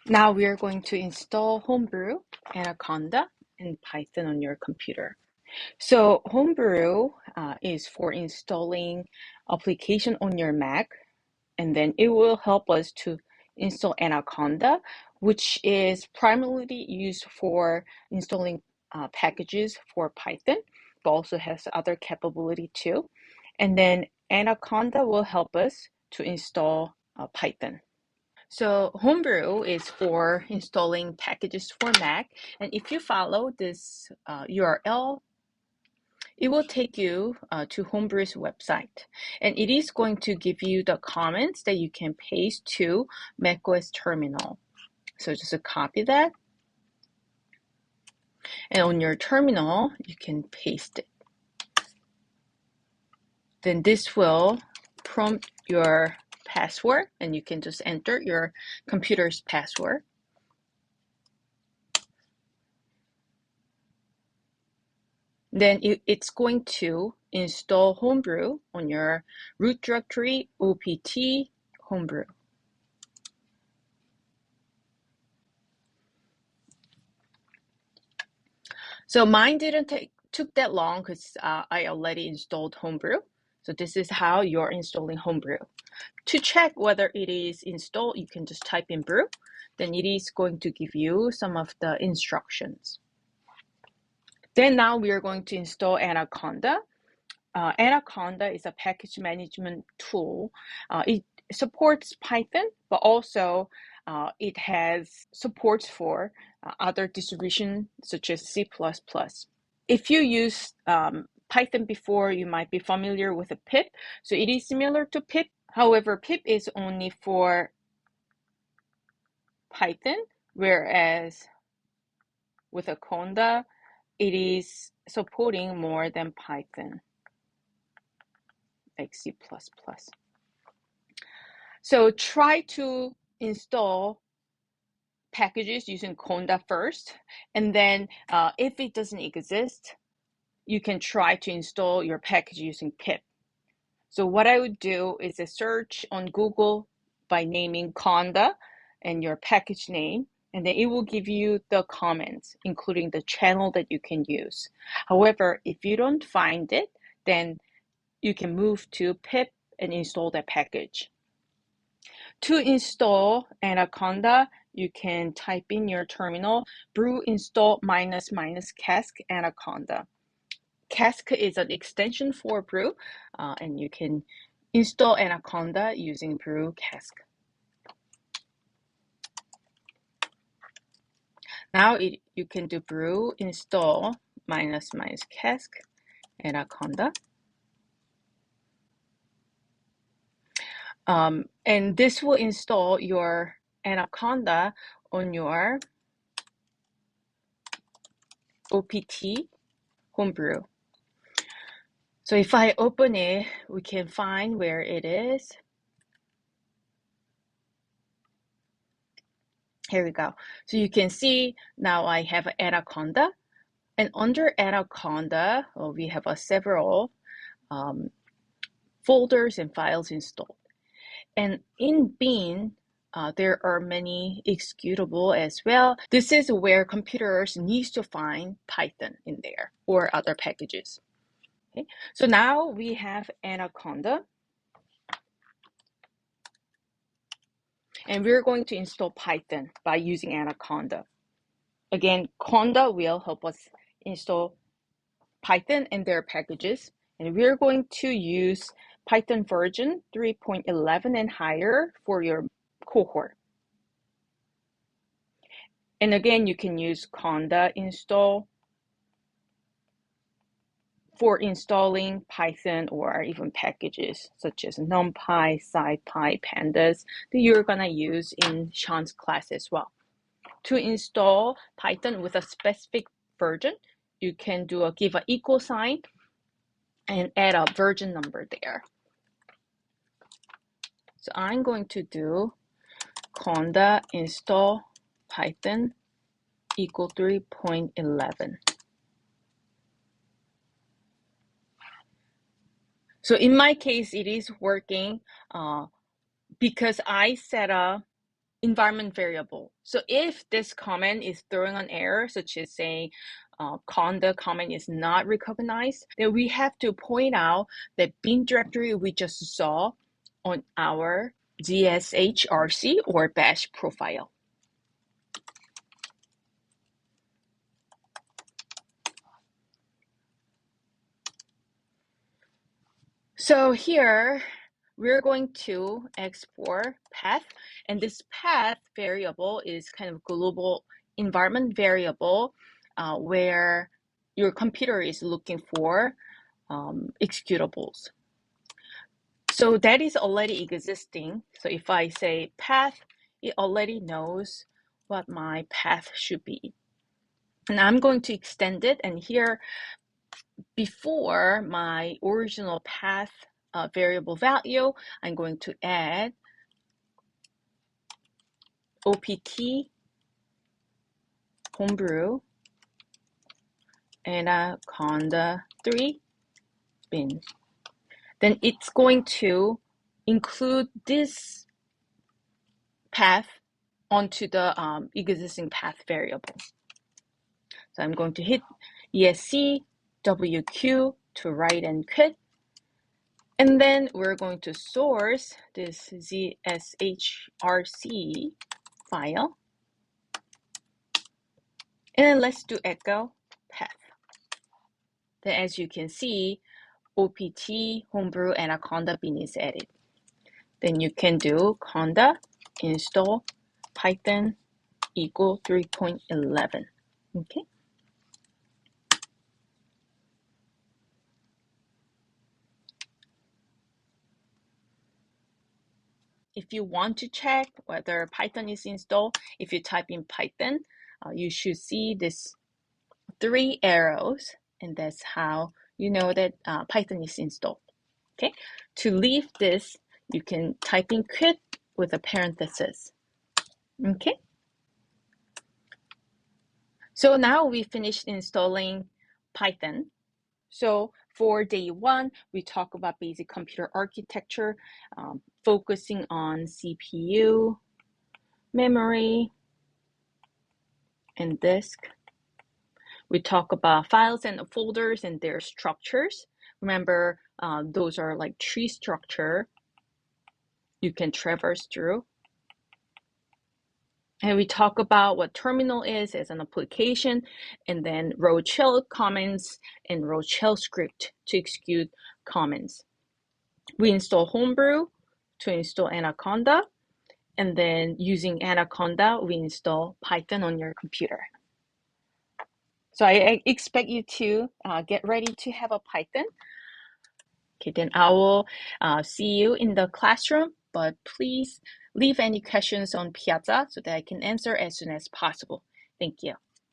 Now we are going to install Homebrew, Anaconda, and Python on your computer. So Homebrew is for installing application on your Mac, and then it will help us to install Anaconda, which is primarily used for installing packages for Python, but also has other capability too. And then Anaconda will help us to install Python. So Homebrew is for installing packages for Mac. And if you follow this URL, it will take you to Homebrew's website. And it is going to give you the comments that you can paste to macOS terminal. So just copy that. And on your terminal, you can paste it. Then this will prompt your password, and you can just enter your computer's password. Then it's going to install Homebrew on your root directory opt Homebrew. So mine didn't took that long because I already installed Homebrew. So this is how you're installing Homebrew. To check whether it is installed, you can just type in brew. Then it is going to give you some of the instructions. Then now we are going to install Anaconda. Anaconda is a package management tool. It supports Python, but also it has supports for other distributions such as C++. If you use Python before, you might be familiar with a pip. So it is similar to pip. However, pip is only for Python, whereas with Anaconda, it is supporting more than Python, like C++. So try to install packages using Conda first, and then if it doesn't exist, you can try to install your package using pip. So what I would do is a search on Google by naming Conda and your package name, and then it will give you the comments, including the channel that you can use. However, if you don't find it, then you can move to pip and install that package. To install Anaconda, you can type in your terminal brew install --cask Anaconda. Cask is an extension for brew, and you can install Anaconda using brew cask. Now you can do brew install --cask Anaconda. And this will install your Anaconda on your opt Homebrew. So if I open it, we can find where it is. Here we go. So you can see now I have Anaconda, and under Anaconda, we have several folders and files installed. And in bin, there are many executable as well. This is where computers need to find Python in there or other packages. Okay. So now we have Anaconda, and we're going to install Python by using Anaconda. Again, Conda will help us install Python and their packages, and we're going to use Python version 3.11 and higher for your cohort. And again, you can use Conda install for installing Python or even packages such as NumPy, SciPy, Pandas that you're gonna use in Sean's class as well. To install Python with a specific version, you can give an equal sign and add a version number there. So I'm going to do conda install Python equal 3.11. So in my case, it is working because I set up environment variable. So if this comment is throwing an error, such as saying conda comment is not recognized, then we have to point out that bin directory we just saw on our ZSHRC or bash profile. So here we're going to export path, and this path variable is kind of global environment variable where your computer is looking for executables. So that is already existing. So if I say path, it already knows what my path should be. And I'm going to extend it, and here before my original path variable value, I'm going to add OPT homebrew Anaconda 3 bin. Then it's going to include this path onto the existing path variable. So I'm going to hit ESC WQ to write and quit. And then we're going to source this ZSHRC file. And then let's do echo path. Then as you can see, OPT homebrew Anaconda bin is added. Then you can do conda install python equal 3.11. Okay. If you want to check whether Python is installed, if you type in Python, you should see this 3 arrows, and that's how you know that Python is installed. Okay. To leave this, you can type in quit with a parenthesis. Okay. So now we finished installing Python. So for day one, we talk about basic computer architecture, focusing on CPU, memory, and disk. We talk about files and folders and their structures. Remember, those are like tree structure you can traverse through. And we talk about what terminal is as an application, and then road shell commands and road shell script to execute commands. We install Homebrew to install Anaconda, and then using Anaconda, we install Python on your computer. So I expect you to get ready to have a Python. Okay, then I will see you in the classroom, but please leave any questions on Piazza so that I can answer as soon as possible. Thank you.